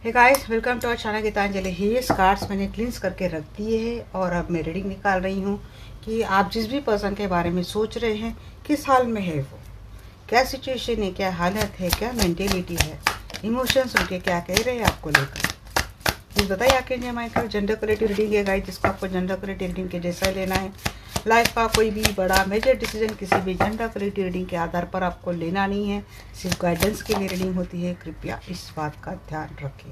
Hey guys, welcome to our channel Gitanjali. ये cards मैंने क्लींस करके रख दिए हैं और अब मैं रीडिंग निकाल रही हूँ कि आप जिस भी पर्सन के बारे में सोच रहे हैं किस हाल में है वो, क्या सिचुएशन है, क्या हालत है, क्या मेंटेलिटी है, इमोशंस उनके क्या कह रहे हैं आपको लेकर। प्लीज़ बताइए आके माइकल। जेंडर क्वालिटी रीडिंग है गाइस, जिसको आपको जेंडर क्वालिटी रीडिंग के जैसा लेना है। लाइफ का कोई भी बड़ा मेजर डिसीजन किसी भी जेंडर क्वालिटी रीडिंग के आधार पर आपको लेना नहीं है, सिर्फ गाइडेंस के लिए रीडिंग होती है। कृपया इस बात का ध्यान रखें।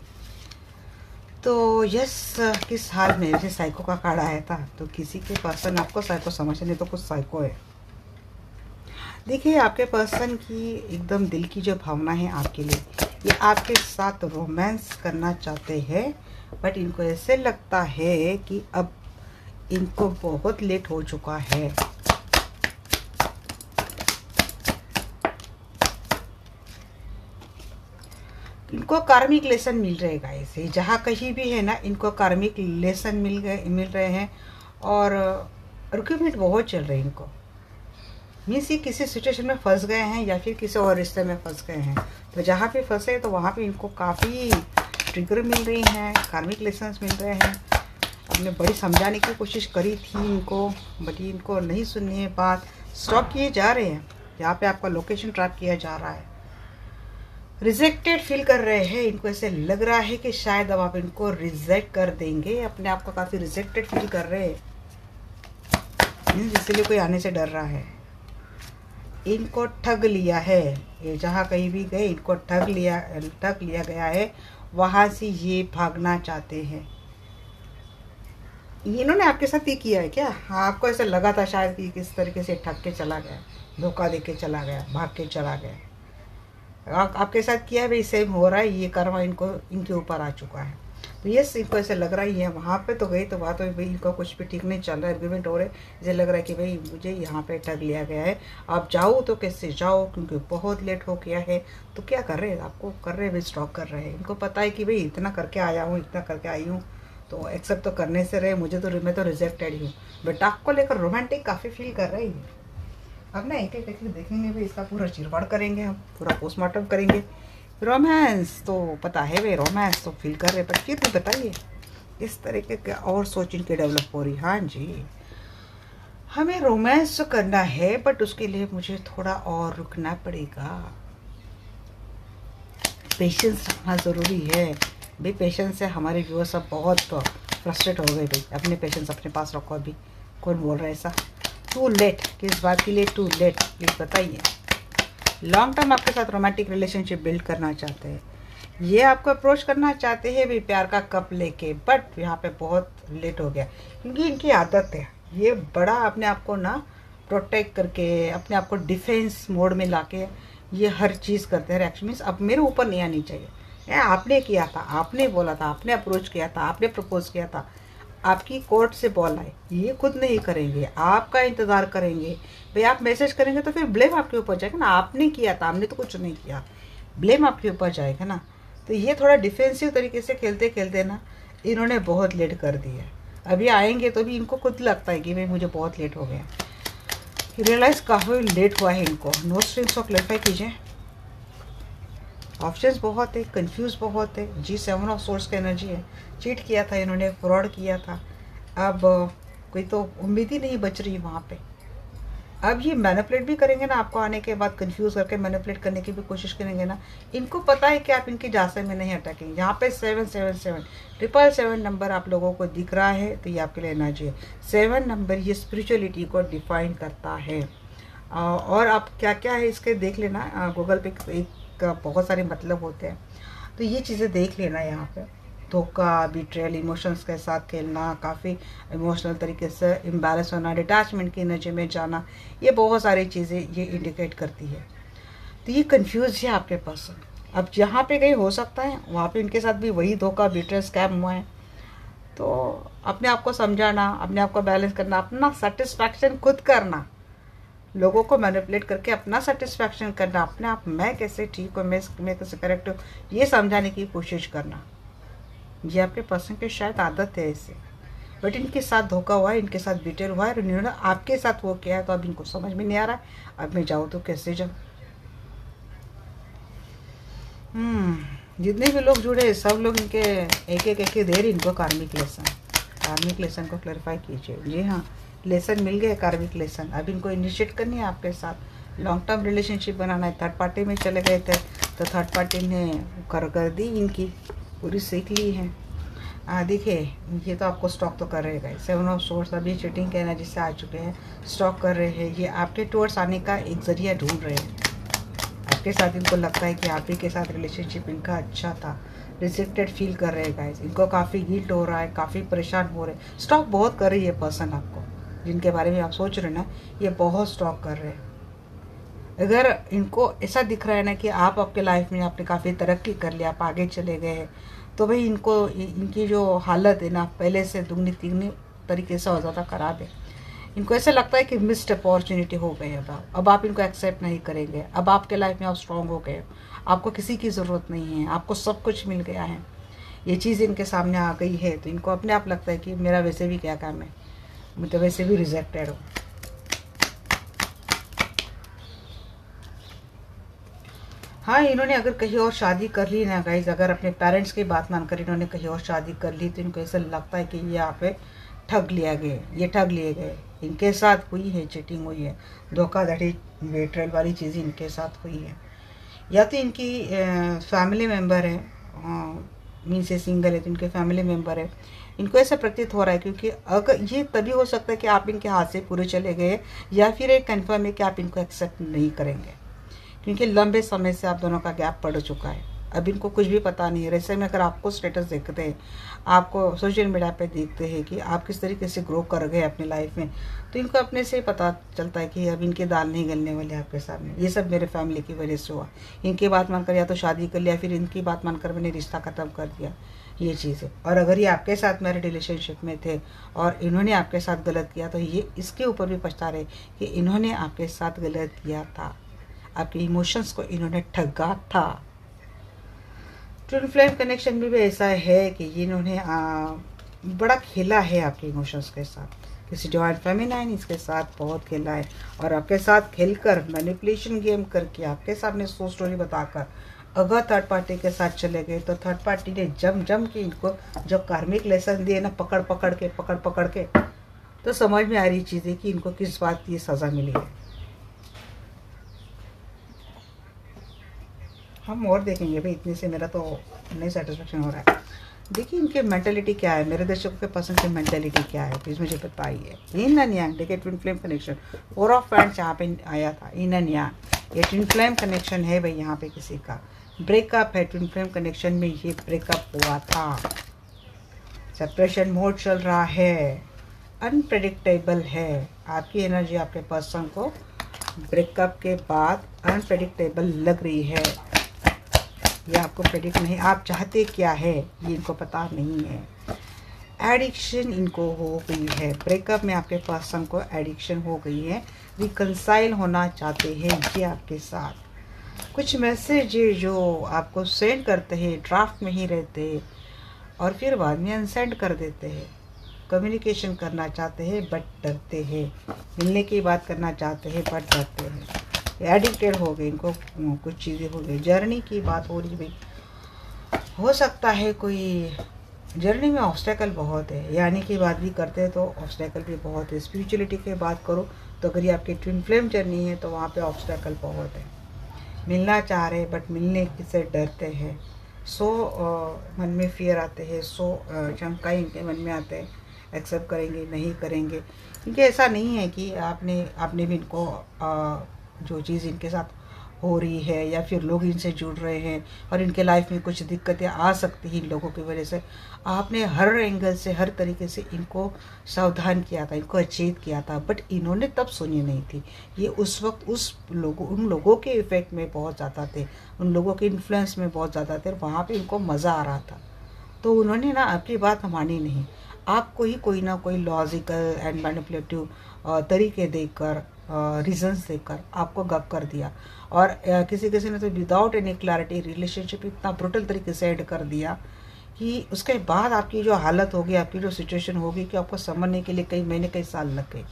तो यस, किस हाल में, जैसे साइको का कार्ड आया था तो किसी के पर्सन आपको साइको समझ, नहीं तो कुछ साइको है। देखिए, आपके पर्सन की एकदम दिल की जो भावना है आपके लिए, ये आपके साथ रोमांस करना चाहते हैं, बट इनको ऐसे लगता है कि अब इनको बहुत लेट हो चुका है। इनको कार्मिक लेसन मिल रहेगा ऐसे, जहाँ कहीं भी है ना, इनको कार्मिक लेसन मिल रहे हैं। और आर्ग्यूमेंट बहुत चल रहे हैं इनको। मीन्स ये किसी सिचुएशन में फंस गए हैं या फिर किसी और रिश्ते में फंस गए हैं। तो जहाँ पे फंसे तो वहाँ पे इनको काफ़ी ट्रिगर मिल रही हैं, कार्मिक लेसन्स मिल रहे हैं। हमने बड़ी समझाने की कोशिश करी थी इनको, बट इनको नहीं सुननी है बात। स्टॉप किए जा रहे हैं, यहाँ पे आपका लोकेशन ट्रैप किया जा रहा है। रिजेक्टेड फील कर रहे हैं, इनको ऐसे लग रहा है कि शायद अब आप इनको रिजेक्ट कर देंगे। अपने आप को काफ़ी रिजेक्टेड फील कर रहे हैं, इसलिए कोई आने से डर रहा है। इनको ठग लिया है, ये जहाँ कहीं भी गए इनको ठग लिया गया है। वहाँ से ये भागना चाहते हैं। इन्होंने आपके साथ ये किया है क्या? हाँ, आपको ऐसा लगा था शायद कि किस तरीके से ठग के चला गया, धोखा दे के चला गया, भाग के चला गया। आपके साथ किया है भाई, सेम हो रहा है। ये कर्मा इनके ऊपर आ चुका है। तो ये इनको ऐसे लग रहा ही है। वहाँ पे तो गई तो बात हो भाई, इनको कुछ भी ठीक नहीं चल रहा है, आर्ग्यूमेंट हो रहे। जैसे लग रहा है कि भाई मुझे यहाँ पे ठग लिया गया है, आप जाओ तो कैसे जाओ, क्योंकि बहुत लेट हो गया है। तो क्या कर रहे हैं, आपको कर रहे हैं भाई, स्टॉप कर रहे हैं। इनको पता है कि भाई इतना करके आया हूँ, इतना करके आई हूँ, तो एक्सेप्ट तो करने से रहे। मैं तो रिजेक्टेड ही हूँ, बट आपको लेकर रोमांटिक काफ़ी फील कर रही है। अब ना एक एक देखेंगे भाई, इसका पूरा चिरवाड़ करेंगे, हम पूरा पोस्टमार्टम करेंगे। रोमांस तो पता है भाई, रोमांस तो फील कर रहे, पर फिर भी बताइए इस तरीके के और सोच इनके डेवलप हो रही। हाँ जी, हमें रोमांस तो करना है, बट उसके लिए मुझे थोड़ा और रुकना पड़ेगा। पेशेंस रखना ज़रूरी है भाई। पेशेंस से हमारे व्यूअर्स सब बहुत फ्रस्ट्रेट हो गए भाई। अपने पेशेंस अपने पास रखो। अभी कौन बोल रहा है ऐसा? टू लेट, किस बात के लिए टू लेट, प्लीज़ बताइए। लॉन्ग टर्म आपके साथ रोमांटिक रिलेशनशिप बिल्ड करना चाहते हैं, ये आपको अप्रोच करना चाहते हैं भी प्यार का कप लेके, बट यहाँ पे बहुत लेट हो गया। क्योंकि इनकी आदत है, ये बड़ा अपने आप को ना प्रोटेक्ट करके, अपने आप को डिफेंस मोड में लाके ये हर चीज़ करते हैं। एक्शन मीन्स अब मेरे ऊपर नहीं आनी चाहिए। आपने किया था, आपने बोला था, आपने अप्रोच किया था, आपने प्रपोज किया था, आपकी कोर्ट से बॉल आए, ये खुद नहीं करेंगे, आपका इंतज़ार करेंगे भाई। आप मैसेज करेंगे तो फिर ब्लेम आपके ऊपर जाएगा ना, आपने किया था, हमने तो कुछ नहीं किया, ब्लेम आपके ऊपर जाएगा ना। तो ये थोड़ा डिफेंसिव तरीके से खेलते खेलते ना इन्होंने बहुत लेट कर दिया। अभी आएंगे तो भी इनको खुद लगता है कि भाई मुझे बहुत लेट हो गया। रियलाइज़ काफ़ी लेट हुआ है इनको। नो स्ट्रिंग्स ऑफ क्लैरिफाई कीजिए। ऑप्शंस बहुत है, कंफ्यूज बहुत है। G7 ऑफ सोर्स का एनर्जी है। चीट किया था इन्होंने, फ्रॉड किया था। अब कोई तो उम्मीद ही नहीं बच रही वहाँ पे। अब ये मैनिपुलेट भी करेंगे ना, आपको आने के बाद कंफ्यूज करके मैनिपुलेट करने की भी कोशिश करेंगे ना। इनको पता है कि आप इनकी जासे में नहीं अटकेंगे। यहाँ पे 777 777 नंबर आप लोगों को दिख रहा है, तो ये आपके लिए एनर्जी है। 7 नंबर ये स्पिरिचुअलिटी को डिफाइन करता है। और आप क्या क्या है इसके देख लेना, गूगल पे एक बहुत सारे मतलब होते हैं, तो ये चीज़ें देख लेना। यहाँ पे धोखा, बिट्रेयल, इमोशंस के साथ खेलना, काफ़ी इमोशनल तरीके से इम्बैलेंस होना, डिटैचमेंट की एनर्जी में जाना, ये बहुत सारी चीज़ें ये इंडिकेट करती है। तो ये कंफ्यूज है आपके पर्सन। अब जहाँ पे कहीं हो सकता है वहाँ पे इनके साथ भी वही धोखा, बिट्रेयल, स्कैम हुआ है। तो अपने आप को समझाना, अपने आप को बैलेंस करना, अपना सेटिस्फैक्शन खुद करना, लोगों को मैनिपुलेट करके अपना सेटिस्फैक्शन करना, अपने आप मैं कैसे ठीक हूँ, मैं कैसे करेक्ट हूँ, ये समझाने की कोशिश करना। ये आपके पर्सन की शायद आदत है ऐसे, बट इनके साथ धोखा हुआ है, इनके साथ बिटर हुआ है, और इन्होंने आपके साथ वो किया है। तो अब इनको समझ में नहीं आ रहा है अब मैं जाऊँ तो कैसे जाऊँ। जितने भी लोग जुड़े सब लोग इनके एक दे रही इनको कार्मिक लेसन को क्लैरिफाई कीजिए। जी हाँ, लेसन मिल गए कार्मिक लेसन। अब इनको इनिशिएट करनी है आपके साथ, लॉन्ग टर्म रिलेशनशिप बनाना है। थर्ड पार्टी में चले गए थे तो थर्ड पार्टी ने कर दी, इनकी पूरी सीख ली है। देखिए ये तो आपको स्टॉक तो कर रहे हैं। 7 ऑफ सोर्स अभी चीटिंग के एनर्जी से आ चुके हैं, स्टॉक कर रहे हैं। ये आपके टूवर्ड्स आने का एक जरिया ढूंढ रहे हैं। आपके साथ इनको लगता है कि आप ही के साथ रिलेशनशिप इनका अच्छा था, रिजेक्टेड फील कर रहे हैं गाइस। इनको काफ़ी गिल्ट हो रहा है, काफ़ी परेशान हो रहे हैं। स्टॉक बहुत कर रही है पर्सन आपको, जिनके बारे में आप सोच रहे हैं ना, ये बहुत स्टॉक कर रहे हैं। अगर इनको ऐसा दिख रहा है ना कि आप आपके लाइफ में आपने काफ़ी तरक्की कर लिया, आप आगे चले गए हैं, तो भाई इनको इनकी जो हालत है ना पहले से दुगनी तिगनी तरीके से और ज़्यादा खराब है। इनको ऐसा लगता है कि मिस्ड अपॉर्चुनिटी हो गई। अब आप इनको एक्सेप्ट नहीं करेंगे। अब आपके लाइफ में आप स्ट्रांग हो गए, आपको किसी की ज़रूरत नहीं है, आपको सब कुछ मिल गया है। ये चीज़ इनके सामने आ गई है तो इनको अपने आप लगता है कि मेरा वैसे भी क्या काम है, मैं तो वैसे भी रिजेक्टेड हूँ। हाँ, इन्होंने अगर कहीं और शादी कर ली ना गाइज, अगर अपने पेरेंट्स की बात मानकर इन्होंने कहीं और शादी कर ली तो इनको ऐसा लगता है कि ये यहाँ पे ठग लिए गए। इनके साथ हुई है, चीटिंग हुई है, धोखाधड़ी बेट्रेल वाली चीज़ें इनके साथ हुई है। या तो इनकी फैमिली मेम्बर है, मीन्स ये सिंगल है तो इनके फैमिली मेम्बर है। इनको ऐसा प्रतीत हो रहा है क्योंकि अगर ये तभी हो सकता है कि आप इनके हाथ से पूरे चले गए, या फिर एक कन्फर्म है कि आप इनको एक्सेप्ट नहीं करेंगे, क्योंकि लंबे समय से आप दोनों का गैप पड़ चुका है। अब इनको कुछ भी पता नहीं है। ऐसे में अगर आपको स्टेटस देखते हैं, आपको सोशल मीडिया पे देखते हैं कि आप किस तरीके से ग्रो कर गए अपनी लाइफ में, तो इनको अपने से पता चलता है कि अब इनकी दाल नहीं गलने वाली आपके सामने। ये सब मेरे फैमिली की वजह से हुआ। इनकी बात मानकर या तो शादी कर लिया, फिर इनकी बात मानकर मैंने रिश्ता ख़त्म कर दिया, ये चीज़ है। और अगर ये आपके साथ मेरे रिलेशनशिप में थे और इन्होंने आपके साथ गलत किया, तो ये इसके ऊपर भी पछता रहे कि इन्होंने आपके साथ गलत किया था, आपके इमोशंस को इन्होंने ठगा था। ट्विन फ्लेम कनेक्शन में भी ऐसा है कि इन्होंने बड़ा खेला है आपके इमोशंस के साथ। किसी डिवाइन फेमिनाइन इसके साथ बहुत खेला है, और आपके साथ खेलकर मैनिपुलेशन गेम करके आपके सामने सो स्टोरी बताकर अगर थर्ड पार्टी के साथ चले गए, तो थर्ड पार्टी ने जम के इनको जो कार्मिक लेसन दिए ना, पकड़ पकड़ के, तो समझ में आ रही चीज़ है कि इनको किस बात की सज़ा मिली है। हम और देखेंगे भाई, इतने से मेरा तो नहीं सेटिस्फेक्शन हो रहा है। देखिए इनकी मेंटेलिटी क्या है, मेरे दर्शकों के पसंद की मेंटेलिटी क्या है, प्लीज़ मुझे बताइए। इन एंड यांग, देखिए twin flame connection, 4 of pants यहाँ पे आया था। इन एंड यांग, ये ट्विन फ्लेम कनेक्शन है भाई। यहाँ पे किसी का ब्रेकअप है, ट्विन फ्लेम कनेक्शन में ये ब्रेकअप हुआ था, सेपरेशन मोड चल रहा है, अनप्रेडिक्टेबल है। आपकी एनर्जी आपके पर्सन को ब्रेकअप के बाद अनप्रेडिक्टेबल लग रही है। ये आपको प्रेडिक्ट नहीं, आप चाहते क्या है ये इनको पता नहीं है। एडिक्शन इनको हो गई है, ब्रेकअप में आपके पर्सन को एडिक्शन हो गई है। रिकंसाइल होना चाहते हैं ये आपके साथ। कुछ मैसेज जो आपको सेंड करते हैं ड्राफ्ट में ही रहते हैं और फिर बाद में अनसेंड कर देते हैं। कम्युनिकेशन करना चाहते हैं बट डरते हैं, मिलने की बात करना चाहते हैं बट डरते हैं। एडिक्टेड हो गए, इनको कुछ चीज़ें हो गई। जर्नी की बात हो रही भाई, हो सकता है कोई जर्नी में ऑब्स्टेकल बहुत है, यानी कि बात भी करते हैं तो ऑब्स्टेकल भी बहुत है। स्पिरिचुअलिटी की बात करो तो अगर ये आपकी ट्विन फ्लेम जर्नी है तो वहाँ पे ऑब्स्टेकल बहुत है। मिलना चाह रहे हैं बट मिलने से डरते हैं। मन में फियर आते हैं, शंका इनके मन में आते हैं, एक्सेप्ट करेंगे नहीं करेंगे। क्योंकि ऐसा नहीं है कि आपने भी इनको जो चीज़ इनके साथ हो रही है या फिर लोग इनसे जुड़ रहे हैं और इनके लाइफ में कुछ दिक्कतें आ सकती हैं इन लोगों की वजह से, आपने हर एंगल से हर तरीके से इनको सावधान किया था, इनको अचेत किया था, बट इन्होंने तब सुनी नहीं थी। ये उस वक्त उन लोगों के इफ़ेक्ट में बहुत ज़्यादा थे, उन लोगों के इन्फ्लुएंस में बहुत ज़्यादा थे, वहाँ पर इनको मज़ा आ रहा था। तो उन्होंने ना आपकी बात मानी नहीं, आपको ही कोई ना कोई लॉजिकल एंड मैनिपुलेटिव तरीके देकर, रीजंस देकर आपको गप कर दिया। और किसी ने तो विदाउट एनी क्लैरिटी रिलेशनशिप इतना ब्रुटल तरीके से ऐड कर दिया कि उसके बाद आपकी जो हालत होगी, आपकी जो सिचुएशन होगी कि आपको समझने के लिए कई महीने कई साल लग गए।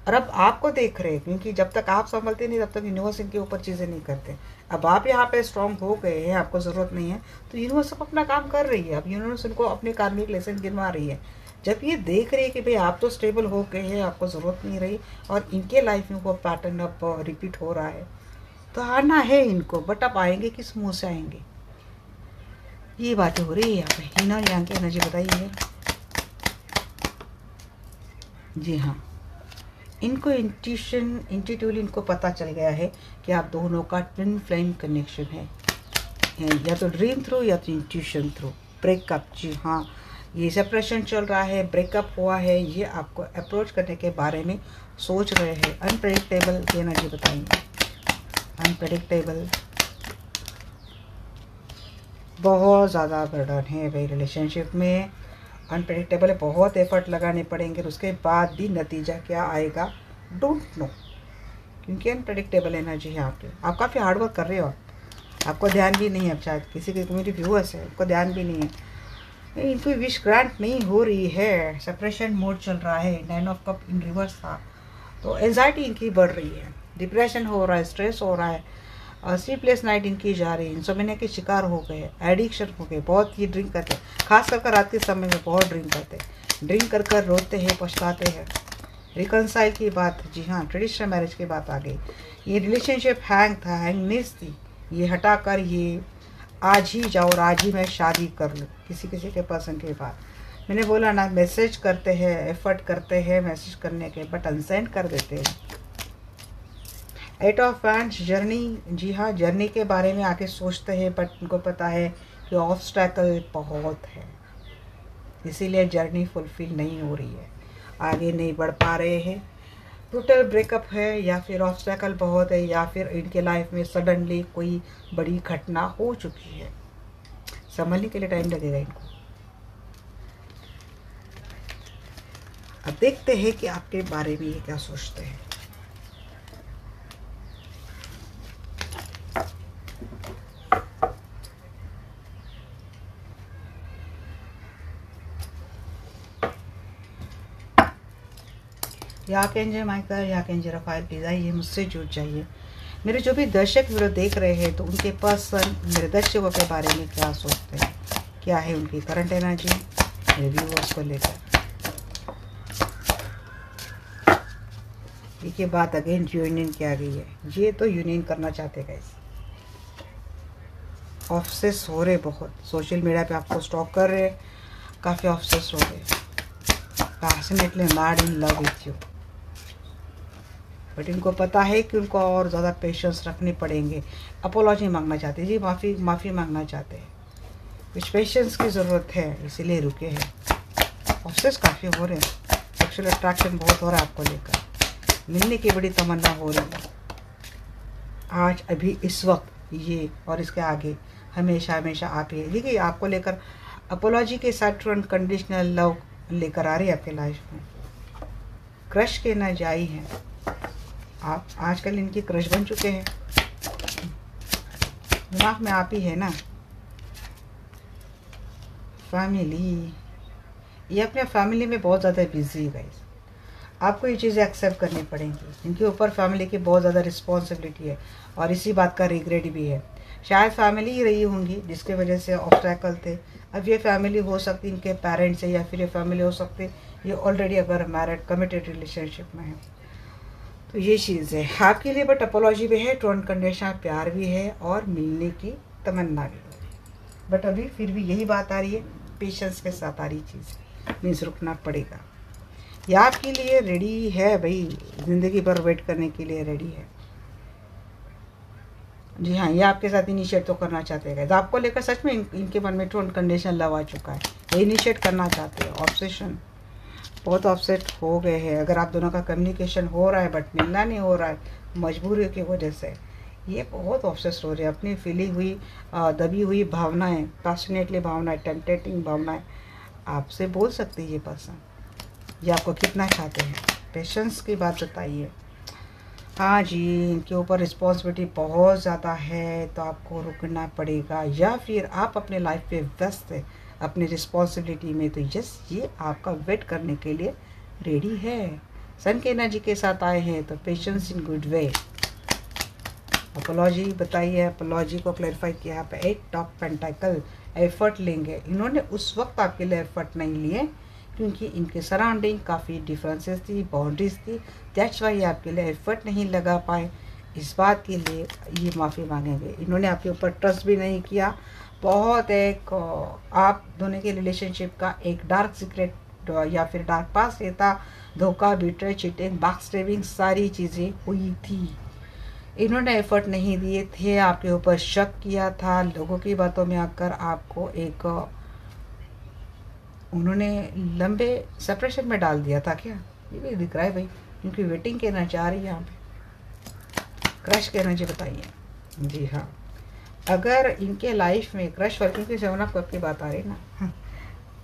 और अब आपको देख रहे हैं, क्योंकि जब तक आप संभलते नहीं तब तक यूनिवर्स इनके ऊपर चीज़ें नहीं करते। अब आप यहाँ पे स्ट्रांग हो गए हैं, आपको ज़रूरत नहीं है, तो यूनिवर्स अब अपना काम कर रही है। अब यूनिवर्स उनको अपने कार्मिक लेसन गिनवा रही है। जब ये देख रही है कि भाई आप तो स्टेबल हो गए हैं, आपको ज़रूरत नहीं रही, और इनके लाइफ में वो पैटर्न अब रिपीट हो रहा है, तो आना है इनको, बट अब आएंगे किस मुँह से आएंगे, ये बातें हो रही है यहाँ पे। हीना यहाँ की एनर्जी बताइए। जी हाँ, इनको इंट्यूटिवली इनको पता चल गया है कि आप दोनों का ट्विन फ्लेम कनेक्शन है, या तो ड्रीम थ्रू या तो इंट्यूशन थ्रू। ब्रेकअप, जी हाँ, ये सेपरेशन चल रहा है, ब्रेकअप हुआ है, ये आपको अप्रोच करने के बारे में सोच रहे हैं। अनप्रेडिक्टेबल की एनर्जी बताएंगे। अनप्रेडिक्टेबल, बहुत ज़्यादा बर्डन है भाई रिलेशनशिप में, अनप्रेडिक्टेबल है, बहुत एफर्ट लगाने पड़ेंगे, उसके बाद भी नतीजा क्या आएगा डोंट नो, क्योंकि अनप्रेडिक्टेबल एनर्जी है आपकी। आप काफ़ी हार्ड वर्क कर रहे हो, आपको ध्यान भी नहीं है, अब शायद किसी के कम्युनिटी व्यूअर्स है उनको ध्यान भी नहीं है, इनको विश ग्रांट नहीं हो रही है, सेपरेशन मोड चल रहा है, 9 ऑफ कप इन रिवर्स था, तो एंजाइटी इनकी बढ़ रही है, डिप्रेशन हो रहा है, स्ट्रेस हो रहा है, स्लीपलेस नाइट इनकी जा रही है, इंसोम्निया के शिकार हो गए, एडिक्शन हो गए, बहुत ही ड्रिंक करते हैं, खास कर रात के समय में बहुत ड्रिंक करते हैं, ड्रिंक कर कर रोते हैं, पछताते हैं। रिकनसाइल की बात, जी हाँ, ट्रेडिशनल मैरिज की बात आ गई। ये रिलेशनशिप हैंग था, हैंगनेस थी, ये हटा कर ये आज ही जाओ और आज ही मैं शादी कर लूँ किसी किसी के पर्सन के बाद। मैंने बोला ना, मैसेज करते हैं, एफर्ट करते हैं मैसेज करने के, बट अनसेंड कर देते हैं। 8 ऑफ वैंड्स, जर्नी, जी हाँ, जर्नी के बारे में आके सोचते हैं, बट उनको पता है कि ऑब्स्टैकल बहुत है, इसीलिए जर्नी फुलफिल नहीं हो रही है, आगे नहीं बढ़ पा रहे हैं। टोटल ब्रेकअप है, या फिर ऑब्स्टैकल बहुत है, या फिर इनके लाइफ में सडनली कोई बड़ी घटना हो चुकी है, संभलने के लिए टाइम लगेगा इनको। अब देखते हैं कि आपके बारे में ये क्या सोचते हैं। या केंजे माइकल, या केंजे रफाइल, प्लीज आइए, मुझसे जुड़ जाइए। मेरे जो भी दर्शक वीडियो देख रहे हैं, तो उनके पर्सन मेरे दर्शकों के बारे में क्या सोचते हैं, क्या है उनकी करंट एनर्जी मेरे व्यूअर्स को लेकर। देखिए, बात अगेन यूनियन की आ गई है, ये तो यूनियन करना चाहते गाइस, ऑफसेस हो रहे बहुत, सोशल मीडिया पे आपको स्टॉक कर रहे, काफ़ी ऑफसेस हो रहे, passionately mad in love with you, but इनको पता है कि उनको और ज़्यादा पेशेंस रखने पड़ेंगे। अपोलॉजी मांगना चाहते हैं जी, माफ़ी मांगना चाहते हैं, कुछ पेशेंस की ज़रूरत है, इसीलिए रुके हैं। ऑफसेस काफ़ी हो रहे हैं, सेक्सुअल अट्रैक्शन बहुत हो रहा है आपको लेकर, मिलने की बड़ी तमन्ना हो रही है आज, अभी, इस वक्त, ये और इसके आगे हमेशा हमेशा आप ही। देखिए, आपको लेकर अपोलॉजी के साथ अनकंडीशनल लव लेकर आ रही है आपके लाइफ में, क्रश के ना जाई हैं आप, आजकल इनकी क्रश बन चुके हैं, दिमाग में आप ही है ना। फैमिली, ये अपने फैमिली में बहुत ज़्यादा बिजी है गाइस, आपको ये चीज़ें एक्सेप्ट करनी पड़ेंगी, इनके ऊपर फैमिली की बहुत ज़्यादा रिस्पॉन्सिबिलिटी है, और इसी बात का रिग्रेट भी है। शायद फैमिली ही रही होंगी जिसके वजह से ऑब्स्टैकल थे, अब ये फैमिली हो सकती इनके पेरेंट्स है, या फिर ये फैमिली हो सकती ये ऑलरेडी अगर मैरिड कमिटेड रिलेशनशिप में है, तो ये चीज़ है आपके लिए। बट अपोलॉजी भी है, टू अनकंडीशनल प्यार भी है, और मिलने की तमन्ना भी है, बट अभी फिर भी यही बात आ रही है, पेशेंस के साथ आ रही चीज़, मीन्स रुकना पड़ेगा। ये आपके लिए रेडी है भाई, ज़िंदगी भर वेट करने के लिए रेडी है। जी हाँ, ये आपके साथ इनिशिएट तो करना चाहते हैं, तो आपको लेकर सच में इनके मन में टू अनकंडीशनल लव आ चुका है, ये इनिशिएट करना चाहते हैं। ऑब्सेशन, बहुत ऑब्सेट हो गए हैं, अगर आप दोनों का कम्युनिकेशन हो रहा है बट मिलना नहीं हो रहा है मजबूरी की वजह से, ये बहुत ऑब्सेस हो रहे हैं, अपनी फीलिंग हुई दबी हुई भावनाएं, पैशनेटली भावनाएं, टेंटेटिंग भावनाएं आपसे बोल सकती है ये पर्सन, ये आपको कितना चाहते हैं। पेशेंस की बात बताइए। हाँ जी, इनके ऊपर रिस्पॉन्सिबिलिटी बहुत ज़्यादा है, तो आपको रुकना पड़ेगा, या फिर आप अपने लाइफ पे व्यस्त है अपनी रिस्पॉन्सिबिलिटी में, तो यस, ये आपका वेट करने के लिए रेडी है। सन के एनर्जी के साथ आए हैं तो patience in good way. Apology बताइए, अपोलॉजी को क्लैरिफाई किया यहाँ पे। 8 ऑफ पेंटाकल, एफर्ट लेंगे। इन्होंने उस वक्त आपके लिए एफर्ट नहीं लिए क्योंकि इनके सराउंडिंग काफ़ी डिफरेंसेस थी, बाउंड्रीज थी, दैट्स वाई आपके लिए एफर्ट नहीं लगा पाए। इस बात के लिए ये माफ़ी मांगेंगे। इन्होंने आपके ऊपर ट्रस्ट भी नहीं किया। बहुत एक आप दोनों के रिलेशनशिप का एक डार्क सीक्रेट या फिर डार्क पास ये था। धोखा, बिट्रे, चीटिंग, बैकस्टैबिंग सारी चीज़ें हुई थी। इन्होंने एफर्ट नहीं दिए थे, आपके ऊपर शक किया था, लोगों की बातों में आकर आपको एक उन्होंने लंबे सेपरेशन में डाल दिया था क्या? ये भी दिख रहा है भाई, क्योंकि वेटिंग कहना चाह रही है यहाँ पे। क्रश कहना जी बताइए। जी हाँ, अगर इनके लाइफ में क्रश वर्किंग की 7 ऑफ कप की बात आ रही ना,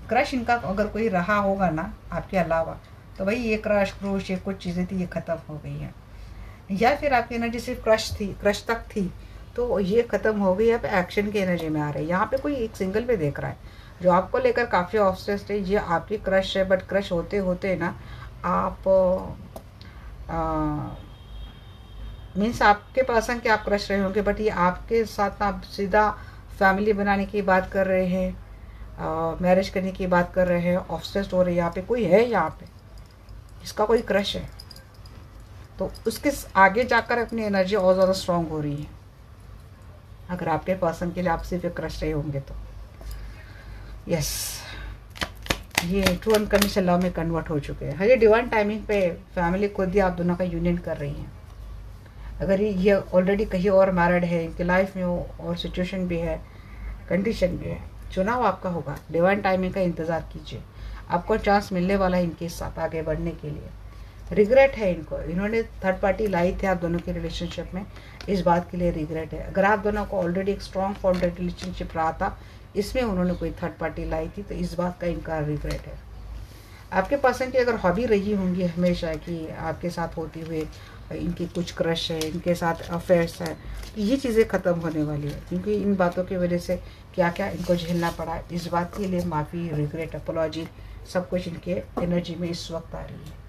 क्रश इनका अगर कोई रहा होगा ना आपके अलावा, तो भाई ये क्रश क्रूश ये कुछ चीज़ें थी ये ख़त्म हो गई हैं। या फिर आपकी एनर्जी सिर्फ क्रश तक थी तो ये ख़त्म हो गई। अब एक्शन की एनर्जी में आ रहे हैं। यहाँ पे कोई एक सिंगल पे देख रहा है जो आपको लेकर काफ़ी ऑब्सेस्ड है। ये आपकी क्रश है, बट क्रश होते होते ना आप मीन्स आपके पर्सन के आप क्रश रहे होंगे, बट ये आपके साथ आप सीधा फैमिली बनाने की बात कर रहे हैं, मैरिज करने की बात कर रहे हैं, ऑब्सेस्ड हो रहे हैं। यहाँ पे कोई है, यहाँ पे इसका कोई क्रश है तो उसके आगे जाकर अपनी एनर्जी और ज़्यादा स्ट्रॉन्ग हो रही है। अगर आपके पर्सन के लिए आप सिर्फ क्रश रहे होंगे तो यस, ये ट्रू अनकंडीशनल लव में कन्वर्ट हो चुके हैं। ये डिवाइन टाइमिंग पे फैमिली खुद ही आप दोनों का यूनियन कर रही हैं। अगर ये ऑलरेडी कहीं और मैरिड है, इनकी लाइफ में वो और सिचुएशन भी है, कंडीशन भी है, चुनाव आपका होगा। डिवाइन टाइमिंग का इंतज़ार कीजिए, आपको चांस मिलने वाला है इनके साथ आगे बढ़ने के लिए। रिग्रेट है इनको, इन्होंने थर्ड पार्टी लाई थी आप दोनों के रिलेशनशिप में, इस बात के लिए रिग्रेट है। अगर आप दोनों को ऑलरेडी एक स्ट्रॉन्ग फाउंडेड रिलेशनशिप रहा था, इसमें उन्होंने कोई थर्ड पार्टी लाई थी, तो इस बात का इनका रिग्रेट है। आपके पर्सन की अगर हॉबी रही होंगी हमेशा कि आपके साथ होती हुए इनकी कुछ क्रश है, इनके साथ अफेयर्स है, तो ये चीज़ें ख़त्म होने वाली है क्योंकि इन बातों की वजह से क्या क्या इनको झेलना पड़ा। इस बात के लिए माफ़ी, रिग्रेट, अपोलॉजी सब कुछ इनके एनर्जी में इस वक्त आ रही है।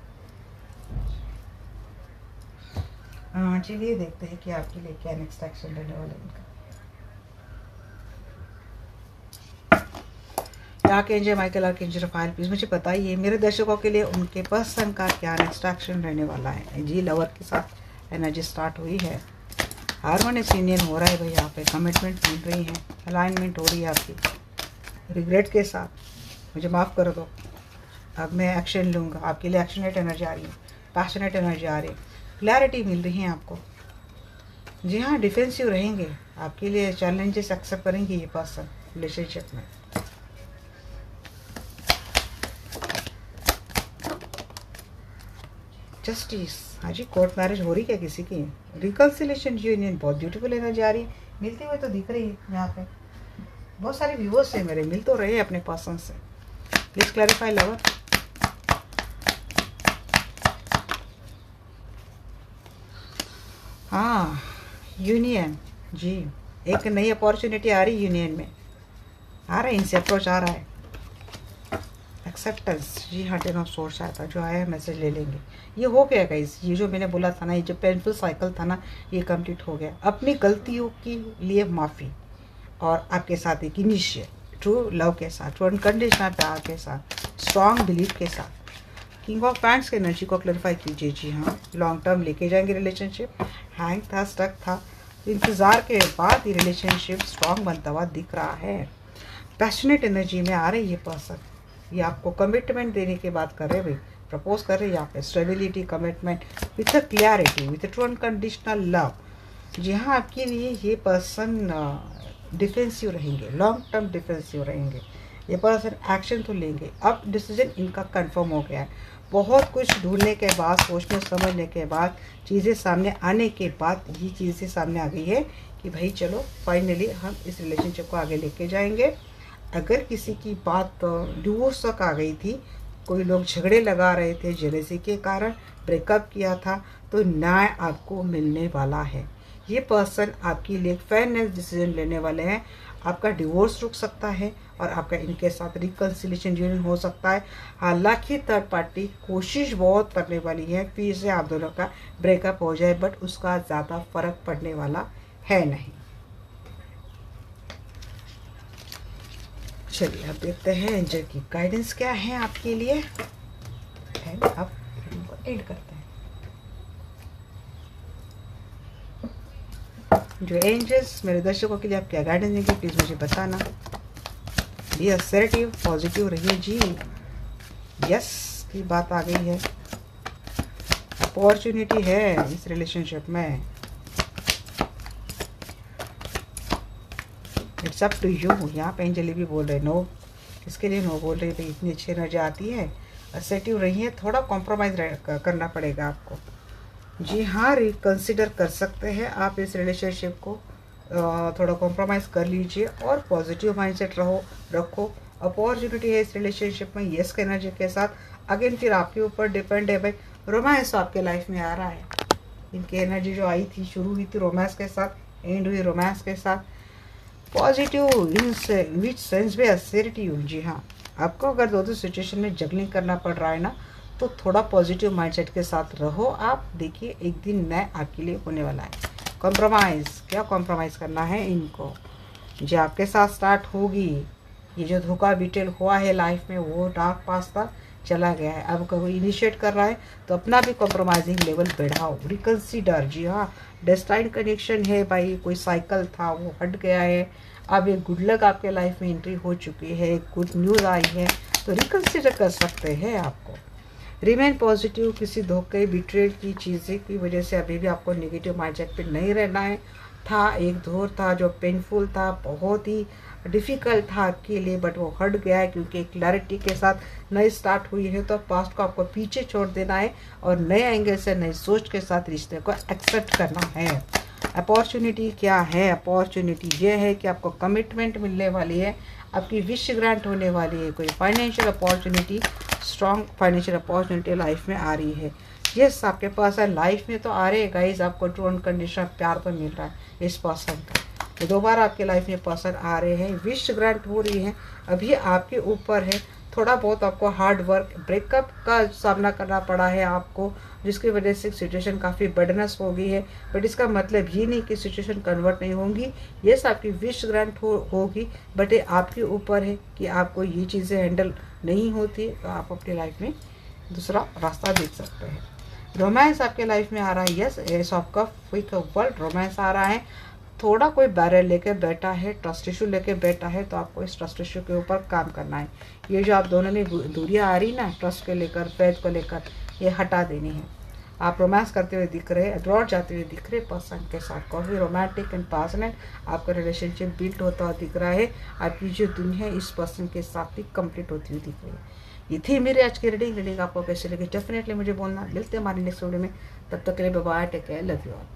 चलिए देखते हैं कि आपके लिए क्या नेक्स्ट एक्शन रहने वाला है इनका। Archangel Michael, archangel Rafale, please मुझे बताइए मेरे दर्शकों के लिए उनके पर्सन का क्या नेक्स्ट एक्शन रहने वाला है। जी लवर के साथ एनर्जी स्टार्ट हुई है, हार्मोनियस यूनियन हो रहा है भाई, यहाँ पे कमिटमेंट मिल रही है, अलाइनमेंट हो रही है आपकी। रिग्रेट के साथ मुझे माफ़ कर दो, अब मैं एक्शन लूँगा। आपके लिए एक्शनेट एनर्जी आ रही है, पैशनेट एनर्जी आ रही है, क्लैरिटी मिल रही है आपको। जी हाँ, डिफेंसिव रहेंगे, आपके लिए चैलेंजेस एक्सेप्ट करेंगे ये पर्सन रिलेशनशिप में। जस्टिस, हाँ जी, कोर्ट मैरिज हो रही क्या किसी की? रिकन्सिलेशन यूनियन, बहुत ब्यूटीफुल एनर्जी आ रही है, मिलते हुए तो दिख रही है यहाँ पे। बहुत सारे व्यूअर्स हैं मेरे, मिल तो रहे हैं अपने पर्सन से। Please clarify lover. हाँ, यूनियन जी, एक नई अपॉर्चुनिटी आ रही यूनियन में, आ रहा है, इनसे अप्रोच आ रहा है। एक्सेप्टेंस, जी हाँ, 10 ऑफ सोर्स आया था, जो आया है मैसेज ले लेंगे। ये हो गया गाइस, ये जो मैंने बोला था ना, ये जो पेनफुल साइकिल था ना, ये कंप्लीट हो गया। अपनी गलतियों के लिए माफ़ी और आपके साथ एक इनिशिएट ट्रू लव के साथ, ट्रू अनकंडीशनल प्यार के साथ, स्ट्रॉन्ग बिलीफ के साथ। किंग ऑफ पैंट्स की एनर्जी को क्लैरिफाई कीजिए। जी हाँ, लॉन्ग टर्म लेके जाएंगे रिलेशनशिप। हैंग था, स्टक था, इंतज़ार के बाद ये रिलेशनशिप स्ट्रॉन्ग बनता हुआ दिख रहा है। पैशनेट एनर्जी में आ रही है पर्सन, ये आपको कमिटमेंट देने की बात कर रहे हैं भाई, प्रपोज कर रहे हैं यहाँ पे। Stability, commitment with a clarity, with a true unconditional love. जी हाँ, आपके लिए ये पर्सन डिफेंसिव रहेंगे, लॉन्ग टर्म डिफेंसिव रहेंगे। ये पर्सन एक्शन तो लेंगे। अब डिसीजन इनका कंफर्म हो गया है। बहुत कुछ ढूंढने के बाद, सोचने समझने के बाद, चीज़ें सामने आने के बाद ये चीज़ें सामने आ गई है कि भाई चलो फाइनली हम इस रिलेशनशिप को आगे लेके जाएंगे। अगर किसी की बात डिवोर्स तक आ गई थी, कोई लोग झगड़े लगा रहे थे, जेलसी के कारण ब्रेकअप किया था, तो न्याय आपको मिलने वाला है। ये पर्सन आपके लिए फेयरनेस डिसीजन लेने वाले हैं। आपका डिवोर्स रुक सकता है और आपका इनके साथ रिकन्सिलेशन यूनियन हो सकता है। हालांकि थर्ड पार्टी कोशिश बहुत करने वाली है फिर से आप दोनों का ब्रेकअप हो जाए, बट उसका ज़्यादा फर्क पड़ने वाला है नहीं। चलिए अब देखते हैं एंजल की गाइडेंस क्या है आपके लिए। अब एंड करते हैं। जो एंजल्स मेरे दर्शकों के लिए आप क्या गाइडेंस देंगे प्लीज़ मुझे बताना। बी असर्टिव, पॉजिटिव रहिए जी। यस की बात आ गई है। अपॉर्चुनिटी है इस रिलेशनशिप में। It's up to you. यहाँ पे एंजल भी बोल रहे नो, इसके लिए नो बोल रही थी। इतनी अच्छी एनर्जी आती है। असर्टिव रहिए, थोड़ा कॉम्प्रोमाइज़ करना पड़ेगा आपको। जी हाँ, रिकन्सिडर कर सकते हैं आप इस रिलेशनशिप को। थोड़ा कॉम्प्रोमाइज़ कर लीजिए और पॉजिटिव माइंडसेट रखो। अपॉर्चुनिटी है इस रिलेशनशिप में, यस के एनर्जी के साथ। अगेन फिर आपके ऊपर डिपेंड है भाई। रोमांस आपके लाइफ में आ रहा है। इनकी एनर्जी जो आई थी शुरू हुई थी रोमांस के साथ, एंड हुई रोमांस के साथ। पॉजिटिव इन विच सेंस में असर्टिव। जी हाँ, आपको अगर दो सिचुएशन में जगलिंग करना पड़ रहा है ना, तो थोड़ा पॉजिटिव माइंडसेट के साथ रहो आप। देखिए एक दिन नया आपके लिए होने वाला है। कॉम्प्रोमाइज़, क्या कॉम्प्रोमाइज़ करना है इनको, जो आपके साथ स्टार्ट होगी। ये जो धोखा बिटेल हुआ है लाइफ में वो डार्क पास था, चला गया है। अब कोई इनिशिएट कर रहा है तो अपना भी कॉम्प्रोमाइजिंग लेवल बढ़ाओ, रिकन्सिडर। जी हाँ, डेस्टाइन कनेक्शन है भाई। कोई साइकिल था वो हट गया है। अब एक गुड लक आपके लाइफ में एंट्री हो चुकी है, गुड न्यूज़ आई है, तो रिकन्सिडर कर सकते हैं आपको। Remain positive. किसी धोखे बिट्रेल की चीज़ें की वजह से अभी भी आपको नेगेटिव माइंडसेट पे नहीं रहना है। था एक दौर था जो पेनफुल था, बहुत ही डिफ़िकल्ट था आपके लिए, बट वो हट गया है क्योंकि क्लैरिटी के साथ नई स्टार्ट हुई है। तो पास्ट को आपको पीछे छोड़ देना है और नए एंगल से नई सोच के साथ रिश्ते को एक्सेप्ट करना है। अपॉर्चुनिटी क्या है? अपॉर्चुनिटी ये है कि आपको कमिटमेंट मिलने वाली है, आपकी विश ग्रांट होने वाली है, कोई financial opportunity, strong financial opportunity life में आ रही है। यस आपके पास है, लाइफ में तो आ रहे हैं गाइज, आपको ट्रू अनकंडीशनल प्यार तो मिल रहा है इस पर्सन का। तो दोबारा आपके लाइफ में पर्सन आ रहे हैं, विश ग्रांट हो रही है, अभी आपके ऊपर है। थोड़ा बहुत आपको हार्ड वर्क, ब्रेकअप का सामना करना पड़ा है आपको, जिसकी वजह से सिचुएशन काफ़ी बर्डनस हो गई है, बट इसका मतलब ये नहीं कि सिचुएशन कन्वर्ट नहीं होंगी। यस आपकी विश ग्रांट होगी, बट ये आपके ऊपर है कि आपको ये चीज़ें हैंडल नहीं होती, तो आप अपनी लाइफ में दूसरा रास्ता देख सकते हैं। रोमांस आपके लाइफ में आ रहा है। Yes ace of cup, quick world romance आ रहा है। थोड़ा कोई बैरियर लेके बैठा है, ट्रस्ट इशू लेके बैठा है, तो आपको इस ट्रस्ट इशू के ऊपर काम करना है। ये जो आप दोनों में दूरियां आ रही ना, ट्रस्ट को लेकर, फेथ को लेकर, ये हटा देनी है। आप रोमांस करते हुए दिख रहे, अब्रॉड जाते हुए दिख रहे पर्सन के साथ, काफ़ी रोमांटिक एंड पैशनेट आपका रिलेशनशिप बिल्ड होता हुआ दिख रहा है। आपकी जो दुनिया है इस पर्सन के साथ भी कंप्लीट होती हुई दिख रही है। ये थी मेरी आज की रीडिंग आपको कैसे लगी डेफिनेटली मुझे बोलना। मिलते हैं हमारी नेक्स्ट वीडियो में, तब तक के लिए bye bye, take care, love you all.